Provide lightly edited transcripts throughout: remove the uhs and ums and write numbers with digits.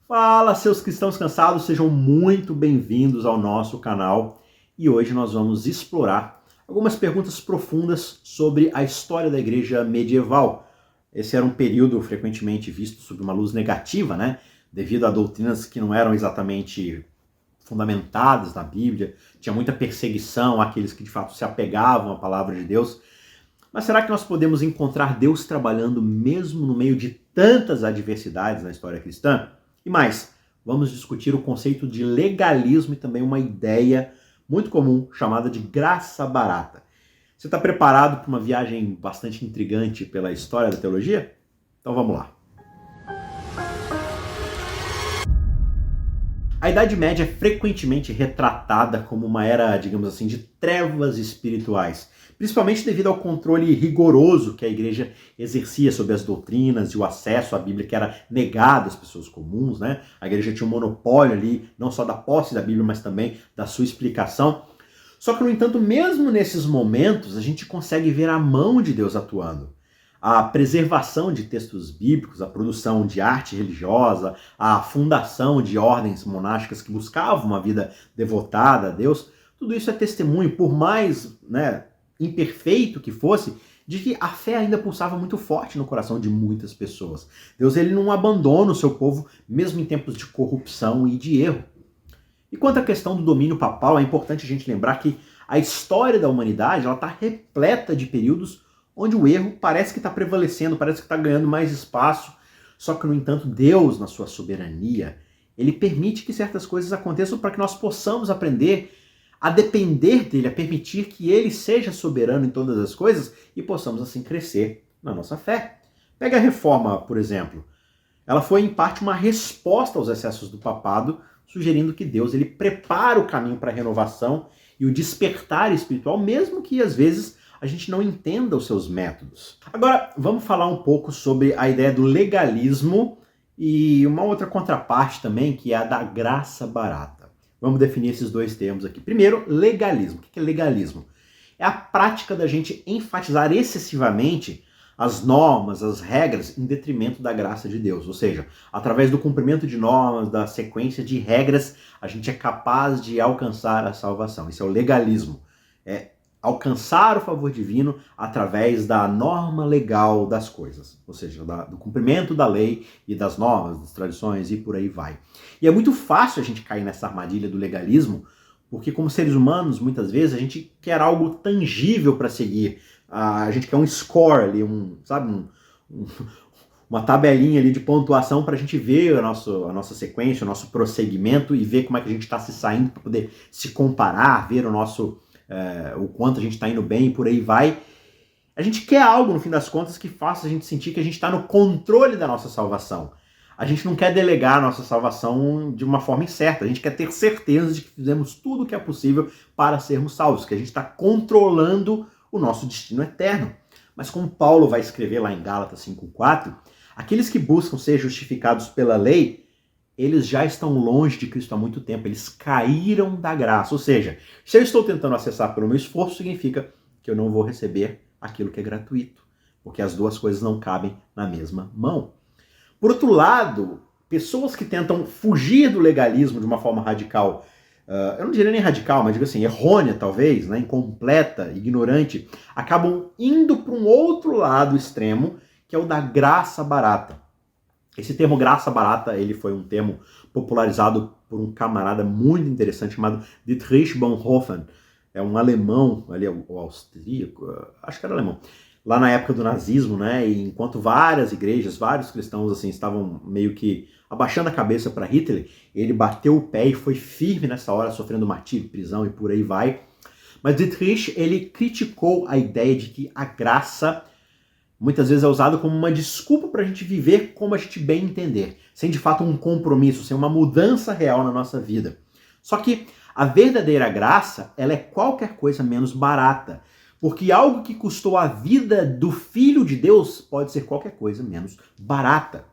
Fala, seus cristãos cansados, sejam muito bem-vindos ao nosso canal. E hoje nós vamos explorar algumas perguntas profundas sobre a história da igreja medieval. Esse era um período frequentemente visto sob uma luz negativa, né? Devido a doutrinas que não eram exatamente fundamentadas na Bíblia, tinha muita perseguição àqueles que de fato se apegavam à palavra de Deus. Mas será que nós podemos encontrar Deus trabalhando mesmo no meio de tantas adversidades na história cristã? E mais, vamos discutir o conceito de legalismo e também uma ideia muito comum chamada de graça barata. Você está preparado para uma viagem bastante intrigante pela história da teologia? Então vamos lá. A Idade Média é frequentemente retratada como uma era, digamos assim, de trevas espirituais, principalmente devido ao controle rigoroso que a igreja exercia sobre as doutrinas e o acesso à Bíblia que era negado às pessoas comuns, né? A igreja tinha um monopólio ali, não só da posse da Bíblia, mas também da sua explicação. Só que, no entanto, mesmo nesses momentos, a gente consegue ver a mão de Deus atuando. A preservação de textos bíblicos, a produção de arte religiosa, a fundação de ordens monásticas que buscavam uma vida devotada a Deus, tudo isso é testemunho, por mais imperfeito que fosse, de que a fé ainda pulsava muito forte no coração de muitas pessoas. Deus ele não abandona o seu povo, mesmo em tempos de corrupção e de erro. E quanto à questão do domínio papal, é importante a gente lembrar que a história da humanidade está repleta de períodos onde o erro parece que está prevalecendo, parece que está ganhando mais espaço. Só que, no entanto, Deus, na sua soberania, ele permite que certas coisas aconteçam para que nós possamos aprender a depender dele, a permitir que ele seja soberano em todas as coisas e possamos, assim, crescer na nossa fé. Pega a reforma, por exemplo. Ela foi, em parte, uma resposta aos excessos do papado, sugerindo que Deus ele prepara o caminho para a renovação e o despertar espiritual, mesmo que, às vezes, a gente não entenda os seus métodos. Agora, vamos falar um pouco sobre a ideia do legalismo e uma outra contraparte também, que é a da graça barata. Vamos definir esses dois termos aqui. Primeiro, legalismo. O que é legalismo? É a prática da gente enfatizar excessivamente as normas, as regras, em detrimento da graça de Deus. Ou seja, através do cumprimento de normas, da sequência de regras, a gente é capaz de alcançar a salvação. Isso é o legalismo. É alcançar o favor divino através da norma legal das coisas, ou seja, do cumprimento da lei e das normas, das tradições e por aí vai. E é muito fácil a gente cair nessa armadilha do legalismo, porque como seres humanos, muitas vezes, a gente quer algo tangível para seguir, a gente quer um score ali, uma tabelinha ali de pontuação para a gente ver a nossa sequência, o nosso prosseguimento e ver como é que a gente está se saindo para poder se comparar, ver o quanto a gente está indo bem e por aí vai. A gente quer algo, no fim das contas, que faça a gente sentir que a gente está no controle da nossa salvação. A gente não quer delegar a nossa salvação de uma forma incerta. A gente quer ter certeza de que fizemos tudo o que é possível para sermos salvos, que a gente está controlando o nosso destino eterno. Mas como Paulo vai escrever lá em Gálatas 5:4, aqueles que buscam ser justificados pela lei, eles já estão longe de Cristo há muito tempo, eles caíram da graça. Ou seja, se eu estou tentando acessar pelo meu esforço, significa que eu não vou receber aquilo que é gratuito, porque as duas coisas não cabem na mesma mão. Por outro lado, pessoas que tentam fugir do legalismo de uma forma radical, eu não diria nem radical, mas digo assim, errônea talvez, incompleta, ignorante, acabam indo para um outro lado extremo, que é o da graça barata. Esse termo graça barata, ele foi um termo popularizado por um camarada muito interessante chamado Dietrich Bonhoeffer. É um alemão, ali, o austríaco, acho que era alemão, lá na época do nazismo, e enquanto várias igrejas, vários cristãos assim estavam meio que abaixando a cabeça para Hitler, ele bateu o pé e foi firme nessa hora, sofrendo martírio, prisão e por aí vai. Mas Dietrich, ele criticou a ideia de que a graça muitas vezes é usado como uma desculpa para a gente viver como a gente bem entender, sem de fato um compromisso, sem uma mudança real na nossa vida. Só que a verdadeira graça, ela é qualquer coisa menos barata, porque algo que custou a vida do Filho de Deus pode ser qualquer coisa menos barata.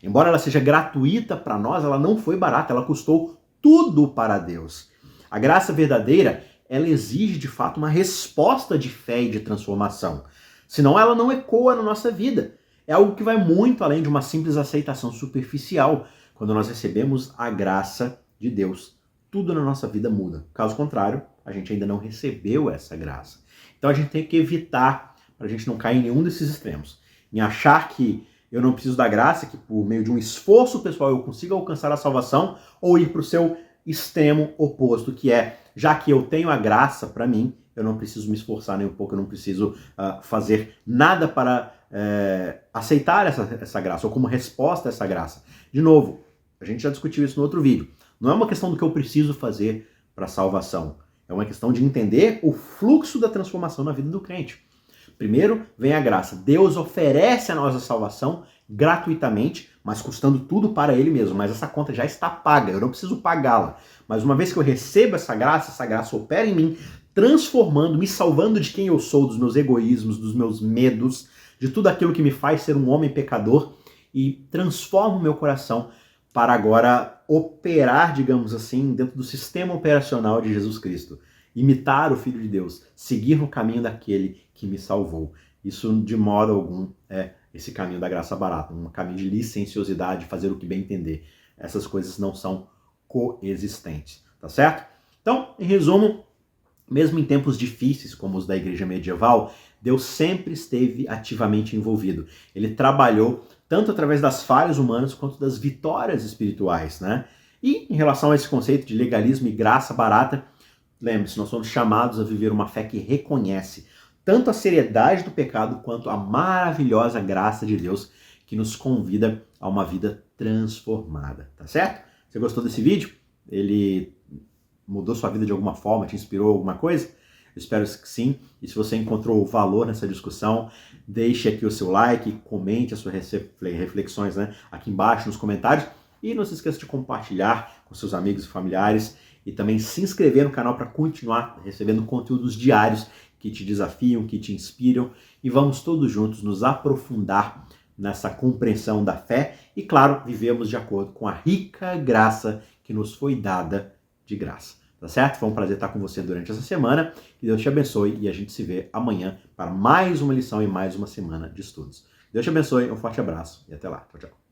Embora ela seja gratuita para nós, ela não foi barata, ela custou tudo para Deus. A graça verdadeira, ela exige de fato uma resposta de fé e de transformação. Senão ela não ecoa na nossa vida. É algo que vai muito além de uma simples aceitação superficial. quando nós recebemos a graça de Deus, tudo na nossa vida muda. Caso contrário, a gente ainda não recebeu essa graça. Então a gente tem que evitar, para a gente não cair em nenhum desses extremos, em achar que eu não preciso da graça, que por meio de um esforço pessoal eu consigo alcançar a salvação, ou ir para o seu extremo oposto, que é, já que eu tenho a graça para mim, eu não preciso me esforçar nem um pouco, eu não preciso fazer nada para aceitar essa graça, ou como resposta a essa graça. De novo, a gente já discutiu isso no outro vídeo. Não é uma questão do que eu preciso fazer para a salvação. É uma questão de entender o fluxo da transformação na vida do crente. Primeiro vem a graça. Deus oferece a nós a salvação gratuitamente, mas custando tudo para Ele mesmo. Mas essa conta já está paga, eu não preciso pagá-la. Mas uma vez que eu recebo essa graça opera em mim, transformando, me salvando de quem eu sou, dos meus egoísmos, dos meus medos, de tudo aquilo que me faz ser um homem pecador, e transforma o meu coração para agora operar, digamos assim, dentro do sistema operacional de Jesus Cristo. Imitar o Filho de Deus, seguir no caminho daquele que me salvou. Isso, de modo algum, é esse caminho da graça barata, um caminho de licenciosidade, fazer o que bem entender. Essas coisas não são coexistentes, tá certo? Então, em resumo, mesmo em tempos difíceis como os da igreja medieval, Deus sempre esteve ativamente envolvido. Ele trabalhou tanto através das falhas humanas quanto das vitórias espirituais, né? E em relação a esse conceito de legalismo e graça barata, lembre-se, nós somos chamados a viver uma fé que reconhece tanto a seriedade do pecado quanto a maravilhosa graça de Deus que nos convida a uma vida transformada, tá certo? Você gostou desse vídeo? Ele mudou sua vida de alguma forma, te inspirou alguma coisa? Eu espero que sim. E se você encontrou valor nessa discussão, deixe aqui o seu like, comente as suas reflexões, né, aqui embaixo nos comentários. E não se esqueça de compartilhar com seus amigos e familiares e também se inscrever no canal para continuar recebendo conteúdos diários que te desafiam, que te inspiram. E vamos todos juntos nos aprofundar nessa compreensão da fé e, claro, vivemos de acordo com a rica graça que nos foi dada de graça. Tá certo? Foi um prazer estar com você durante essa semana. Que Deus te abençoe e a gente se vê amanhã para mais uma lição e mais uma semana de estudos. Deus te abençoe, um forte abraço e até lá. Tchau, tchau.